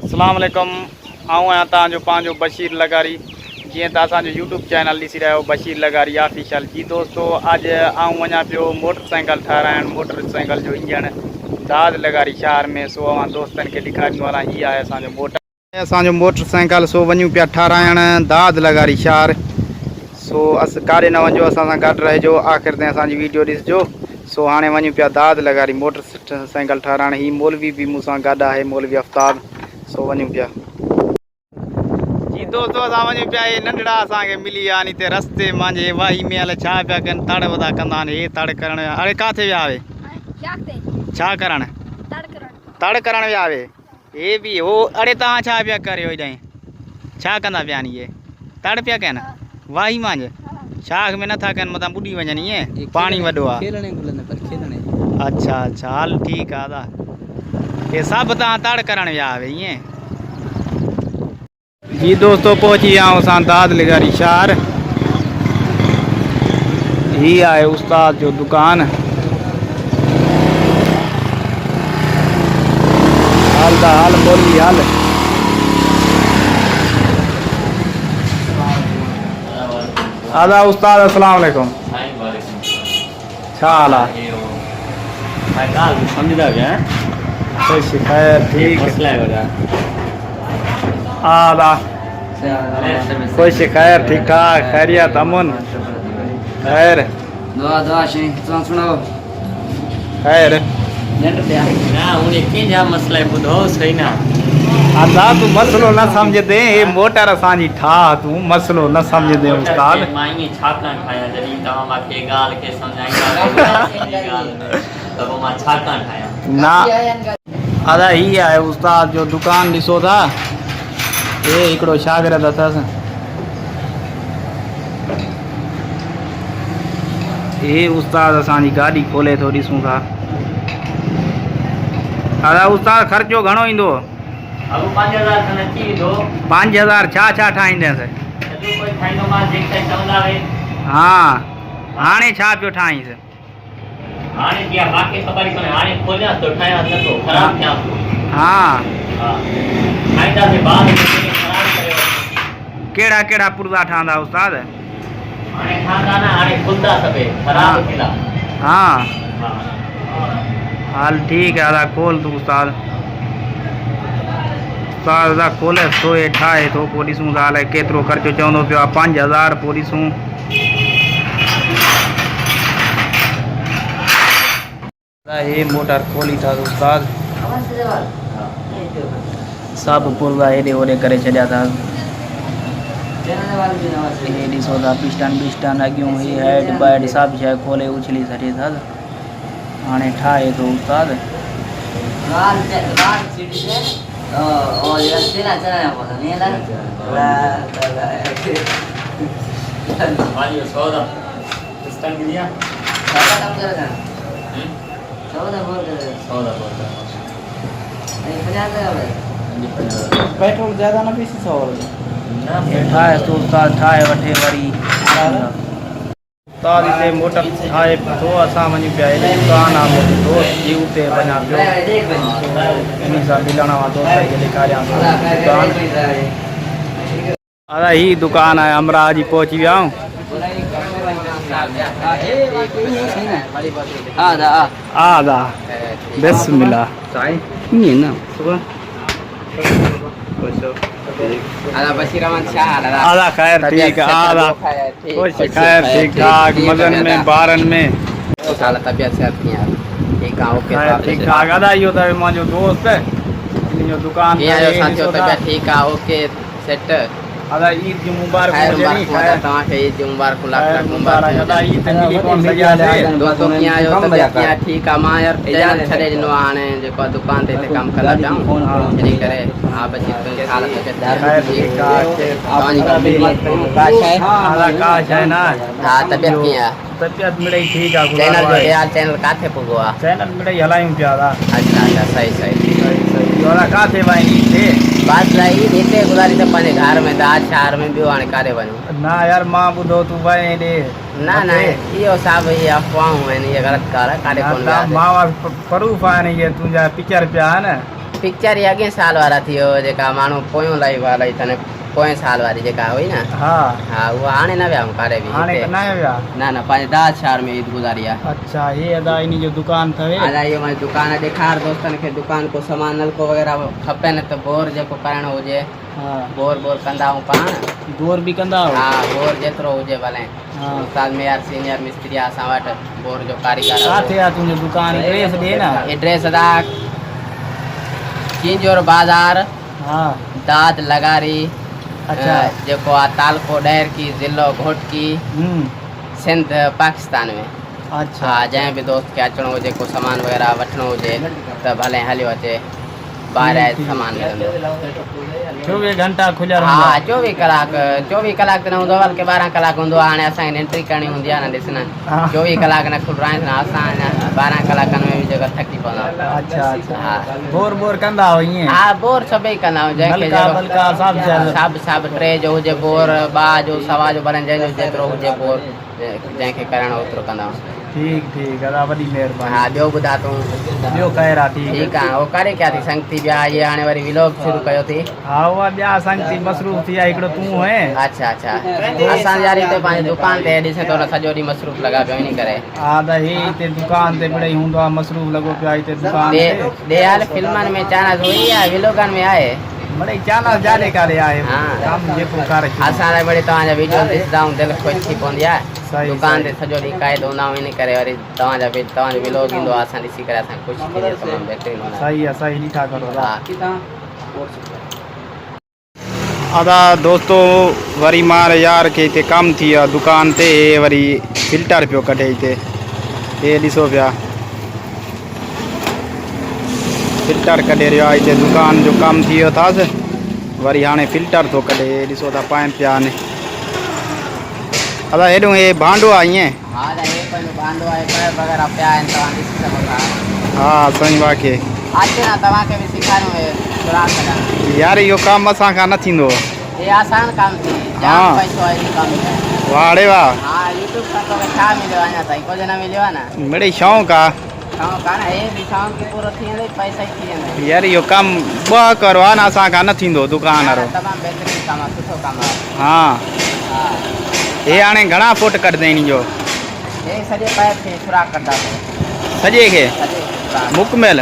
अस्सलाम वालेकुम। आऊँ आहियां तव्हांजो पंहिंजो बशीर लगारी। जीअं त असांजो यूट्यूब चैनल ॾिसी रहिया आहियो बशीर लगारी ऑफिशियल। जी दोस्तो, अॼु आऊं वञा पियो मोटरसाइकिल ठाराइण। मोटरसाइकिल जो इंजन दाद लगारी शहर में, सो अवां दोस्तनि खे ॾेखारींदो हलां। हीअ आहे असांजो मोटरसाइकिल, सो वञूं पिया ठाराइण दाद लगारी शहर। सो काॾे न वञो, असां सां गॾु रहिजो, आख़िर ताईं असांजी वीडियो ॾिसिजो। सो हाणे वञूं पिया दाद लगारी मोटरसाइकिल ठाराइण। ही मौलवी भी मूंसां गॾु आहे, मौलवी आफ्ताब। सो वञूं पिया। जी दोस्तो, असां वञूं पिया। हे नंढड़ा असांखे मिली विया आहिनि हिते रस्ते मांजे। वाही में हल छा पिया कनि, तड़ वधा कंदा आहिनि। हे तड़ करण विया। अरे किथे विया हुए? छा करण? तड़ करण विया हुए। हे बि हो। अरे तव्हां छा पिया करियो हेॾां? छा कंदा पिया आहिनि इहे? तड़ पिया कनि वाही मांजे। शाख में नथा कनि, मथां ॿुॾी वञनि ईअं? पाणी वॾो आहे। अच्छा अच्छा, हल ठीकु आहे दादा। हे सभु तव्हां तड़ करण विया हुए ईअं? जी दोस्तों, पहुची विया आहियूं असां दाद लगारी शहर। ही आहे उस्ताद जो दुकान। हल दा हल बोली हल। आदा उस्ताद, अस्सलाम वालेकुम। छा हाल आहे? समझदा क्या? खुश खैर ठीक आदा। खुश खैर ठीक ठाक खैरियत अमन खैर दुआ दुआ शे तुम सुनाओ खैर ना उन्हें के जा मसला है बुधो सही ना आदा तू मसलो न समझदे। ये मोटर असांजी ठा, तू मसलो न समझदे उस्ताद। माई छाका ठाया जदी तवा माके गाल के समझाईंदा तब मां छाका ठाया ना आदा। ही आहे उस्ताद जो दुकान, ॾिसो था। ये हिकिड़ो शागिर्द अथसि। ये उस्ताद असांजी गाॾी खोले थो, ॾिसूं था। दादा उस्ताद ख़र्चो घणो ईंदो? अब 5000 खन अची वेंदो। 5000 छा ठाहींदसि? जदू कोई ठाईंदो मां जेके चवंदा वे। हाँ हाणे छा पियो ठाहींसि? हाणे क्या बाकी खबर कोने, हाणे खोलिया तो ठाया न तो खराब क्या तो। हाँ हां ठाईंदा से बाद में खराब करियो। केड़ा केड़ा पुर्जा ठहंदा उस्ताद? हाणे ठांदा ना, हाणे खुलदा सबे खराब थिला। हाँ हां हल ठीक है आदा, खोल तू उस्ताद। उस्ताद दा खोले तो ये ठाहे तो पोइ ॾिसूं था अलाए केतिरो ख़र्चो चवंदो पियो आहे। 5000 पोइ ॾिसूं। हे मोटर खोली था उस्ताद। सभु पुर्जा हेॾे होॾे करे छॾिया था। हे ॾिसो था पिस्टन अॻियूं ही हेड बैड सभु शइ खोले उछली छॾे था। हाणे ठाहे थो उस्ताद। और ये चला चला बोला नहीं ला भाई सौदा पिस्टन दिया सौदा कम कर रहा सौदा बोल नहीं 50 पेट्रोल ज़्यादा न पीसी 100 ना ठाहे तो उस्ताद ठाहे वठे वरी उस्ताद हिते मोटर ठाहे तो असां वञूं पिया। हेॾे दुकान आहे मुंहिंजो दोस्त जी, उते वञा पियो। इन सां मिलण वां दोस्त खे ॾेखारियां थो दुकान। अरे ही दुकान आहे अमरा जी, पहुची विया आहियूं। आदा बिस्मिल्लाह ये ना आला बशीर अहमद शाह आदा खैर ठीक है आदा खुश खैर ठीक ठाक मगन में बारन में साला तबियत से यार ठीक है ओके ठीक ठाक आदा। इहो त मुंहिंजो दोस्त इन जो दुकान ये जो साथियों तबियत ठीक है ओके सेट आदा। ईद की मुबारक तव्हां खे ईद मुबारक लाख मुबारक आदा। ईद मिली कोन सघिया दोस्तों कीअं आहियो? तबियत कीअं? ठीकु आहे। मां यार चैनल छॾे ॾिनो आहे, हाणे जेको आहे दुकान ते हिते कमु कंदा पिया तॾहिं करे हा बची काश है ना। हा तबियत कीअं आहे? तबियत मिड़ई ठीक आहे। चैनल जो यार चैनल काथे पुॻो आहे? चैनल मिड़ई हलायूं पिया था। अच्छा अच्छा सही सही दादा काथे वञी थे? बात रही हिते गुज़ारी त पंहिंजे घर में दाद शहर में ॿियो हाणे काॾे वञूं? ना यार मां ॿुधो तूं वञे हेॾे। ना ना इहो सभु इहे अफ़वाहूं आहिनि, इहे ग़लति ॻाल्हि आहे। काॾे कोन विया मां प्रूफ आहिनि इहे तुंहिंजा पिक्चर पिया आहिनि। पिक्चर ये अॻे साल वारा थी वियो जेका माण्हू पोयों लाइव वारा अथनि पोएं साल वारी जेका हुई न हाँ हाँ वो हाणे न विया कारे बि हाणे हिते। न विया न पंहिंजे दाद शहर में ईद गुज़ारी आहे। अच्छा ये अदा इन जो दुकान अथव अदा इहो मां दुकान ॾेखार दोस्तनि खे दुकान को सामान नलको वग़ैरह खपेनि त बोर जेको करणो हुजे हाँ बोर कंदा आहियूं पाण। गोर भी कंदा हो हाँ बोर जेतिरो हुजे भले हाँ उस्ताद मेयर सीनियर मिस्त्री आहे असां वटि बोर जो कारीगर काथे आहे तुंहिंजो दुकान एड्रेस ॾे न। एड्रेस अदा किंजोर बाज़ार हाँ दाद लगारी अच्छा जेको आहे तालको डैर की ज़िलो घोटकी सिंध पाकिस्तान में। अच्छा हाँ जंहिं बि दोस्त खे अचिणो हुजे को सामान वग़ैरह वठिणो हुजे त भले हलियो अचे ॿाहिरि आहे सामान मिलंदो। 24 घंटा खुलिया हाँ 24 कलाक त न हूंदो बल्कि 12 कलाक हूंदो आहे। हाणे असांखे एंट्री करणी हूंदी आहे न ॾिस न 24 कलाक न खुल रहा आहिनि असां अञा 12 कलाकनि में बि जेको थकी पवंदा। अच्छा अच्छा हा बोर कंदा हो ईअं। हा बोर सभई कंदा आहियूं जंहिंखे सभु 3 जो हुजे बोर 2 जो 1.25 जो भले जंहिंजो जेतिरो हुजे बोर जंहिंखे करणो ओतिरो कंदा आहियूं। ठीक अदा वॾी महिरबानी। हाँ ॿियो ॿुधा तूं ॿियो ख़ैर आहे ठीकु आहे। उहो करे क्या थी संगती ॿिया ये हाणे वरी व्लॉग शुरू कयो थी। हा उहा ॿिया संगती मसरूफ़ थी आहे हिकिड़ो तूं है। अच्छा असां यार हिते पंहिंजी दुकान ते ॾिसे थो न सॼो ॾींहुं मसरूफ़ लॻा पियो इन करे। हा त हे हिते दुकान ते मिड़ई हूंदो आहे मसरूफ़ लॻो पियो आहे हिते दुकान ॾे यार फिल्मनि में चानस हुई आहे व्लॉगनि में आहे मिड़ई चानस जाने करे आहे हाँ कमु जेको करे असां लाइ वरी तव्हांजा वीडियो ॾिसंदा आहियूं दिलि ख़ुशि थी पवंदी आहे। सही दुकान ते सॼो ॾींहुं क़ाइद हूंदा आहियूं इन करे वरी तव्हांजो व्लॉग ईंदो आहे असां ॾिसी करे असां ख़ुशि थी तमामु बहितरीनु हूंदा सही आहे सही ॾिठा करो हा। अदा दोस्तों वरी मार यार के हिते कमु थी वियो आहे दुकान ते वरी फिल्टर पियो कढे हिते हे ॾिसो पिया फिल्टर कढे रहियो आहे हिते दुकान जो कमु थी वियो अथसि वरी हाणे फिल्टर थो कढे ॾिसो था पाइनि पिया आहिनि। अदा हेॾो हे भांडो आहे ईअं। हा हे पंहिंजो भांडो आहे पैप वग़ैरह पिया आहिनि तव्हां ॾिसी सघो था। हा साईं वाके अचे न तव्हांखे बि सेखारियो आहे सुराख कढणु। यार इहो कमु असांखां न थींदो। ये आसान कमु थी जाम पैसो आहे इन कम में। वाह रे वाह। हा यूट्यूब खां तोखे छा मिलियो अञा ताईं कुझु न मिलियो आहे न। मिड़ई शौक़ु आहे शौक़ु आहे न हे बि शौक़ु पूरो थी वेंदो पैसा ई थी वेंदा। यार इहो कमु ॿ करो आहे न असांखां न थींदो दुकान वारो। तमामु बहितरीनु कमु आहे सुठो कमु आहे। हा हा हे हाणे घणा फुट कढंदे इन जो। हे सॼे पैप खे सुराख कंदा सॼे खे मुकमिल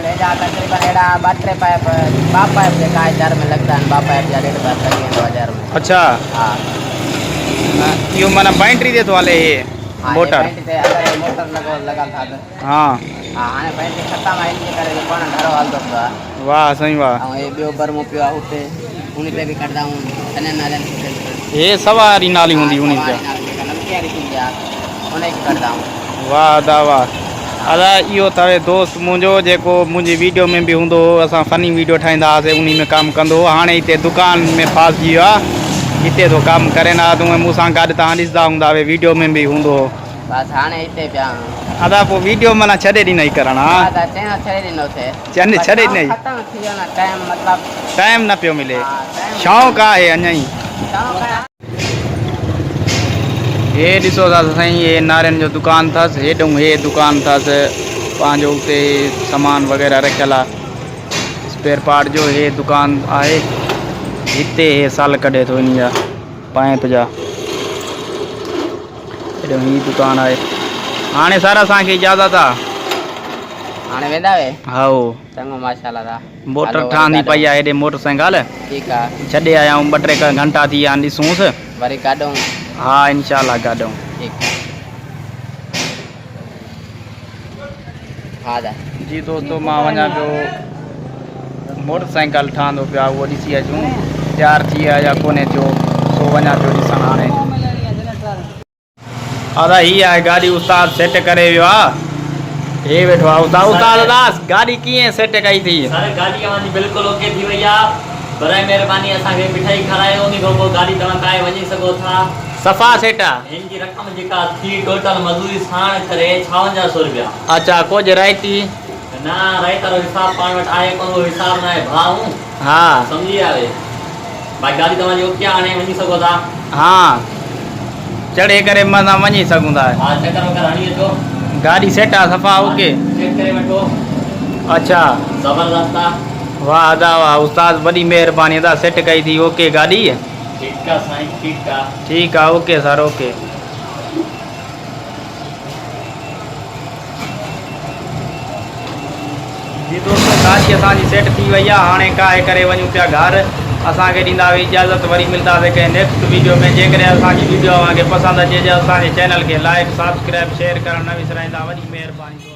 हेॾा तक़रीबन हेॾा 2-3 पाइप 2 पाइप जेका हज़ार में लॻंदा आहिनि 2 पाइप जा 1.5 पाइप लॻी वेंदो 1000 में। अच्छा हा इहो माना बैटरी ते थो हले हे मोटर। मोटर लॻल था हा हा हाणे बैटरी ख़तमु आहे इन करे पाण घरो हलंदो पियो आहे। वाह साईं वाह। ऐं हे ॿियो बरमो पियो आहे हुते उन ते बि कढंदा आहियूं चङनि नालनि खे हे सवारी नाली हूंदी उन ते नमकियारी थींदी आहे उनखे कढंदा आहियूं। वाह दा वाह। अदा इहो अथव दोस्त मुंहिंजो जेको मुंहिंजी वीडियो में बि हूंदो हो असां फ़नी वीडियो ठाहींदा हुआसीं उन में कमु कंदो हो हाणे हिते दुकान में फासिजी वियो आहे हिते थो कमु करे न तूं मूंसां गॾु तव्हां ॾिसंदा हूंदा हुआ वीडियो में बि हूंदो हो। बसि हाणे हिते पिया अदा पोइ वीडियो माना छॾे ॾिनई करणु। हा छॾे ॾिनो थिए छॾे ॾिनई ख़तमु थी वियो न टाइम मतिलबु टाइम न पियो मिले शौक़ु आहे अञा ई। हे ॾिसो था साईं हे नारियनि जो दुकानु अथसि हेॾो हे दुकानु अथसि पंहिंजो उते सामान वग़ैरह रखियलु आहे स्पेयर पार्ट जो हे दुकानु आहे हिते हे साल कढे थो इन जा पाइप जा हेॾो ही दुकानु आहे। हाणे सर असांखे इजाज़त आहे हाणे वेंदा वे हा चङो माशाल्लाह दा मोटर ठहंदी पई आहे हेॾे मोटरसाइकिल ठीकु आहे छॾे आया आहियूं 2-3 घंटा थी विया आहिनि ॾिसूंसि वरी काढूं। हा इंशाल्लाह गाॾूं। ठीकु आहे हा दा जी दोस्तों मां वञा पियो मोटरसाइकिल ठहंदो पियो आहे उहो ॾिसी अचूं तयारु थी विया या कोन्हे थियो सो वञा पियो ॾिसणु हाणे। दादा हीअ आहे गाॾी उस्ताद सेट करे वियो आहे हे वेठो आहे उस्ताद दास गाॾी कीअं सेट कई थी। सारे गाड़ी हमारी बिल्कुल ओके थी वई आहे बराए महिरबानी असांखे मिठाई खारायो उन खां पोइ गाॾी तव्हां काए वञी सघो था सफ़ा सेट आहे। हिन जी रक़म जेका थी टोटल मज़दूरी साण करे 5600 रुपया। अच्छा कुझु राइती न राइट वारो हिसाब पाण वटि आहे कोन उहो हिसाब न आहे भाउ हा सम्झी आवे भाई गाॾी तव्हांजी ओके आहे हाणे वञी सघो था। हा चढ़े करे माना वञी सघूं था। हा चकर वकर हणी अचो गाॾी सेट आहे सफ़ा ओके चेक करे वठो अच्छा ज़बरदस्त आहे। वाह अदा वाह उस्ताद वॾी महिरबानी अदा सेट कई थी ओके गाॾी ठीकु आहे साईं ठीकु आहे। ठीक है ओके सर ओके। जी दोस्तों गाड़ी असांजी सेट थी वही है हाँ काहे करे वञूं पिया घर असांखे ॾींदा हुई इजाज़त वरी मिलंदासीं कंहिं नेक्स्ट वीडियो में जेकॾहिं असांजी वीडियो तव्हांखे पसंदि अचे असांजे चैनल खे लाइक सब्सक्राइब शेयर करणु न विसराईंदा वॾी महिरबानी।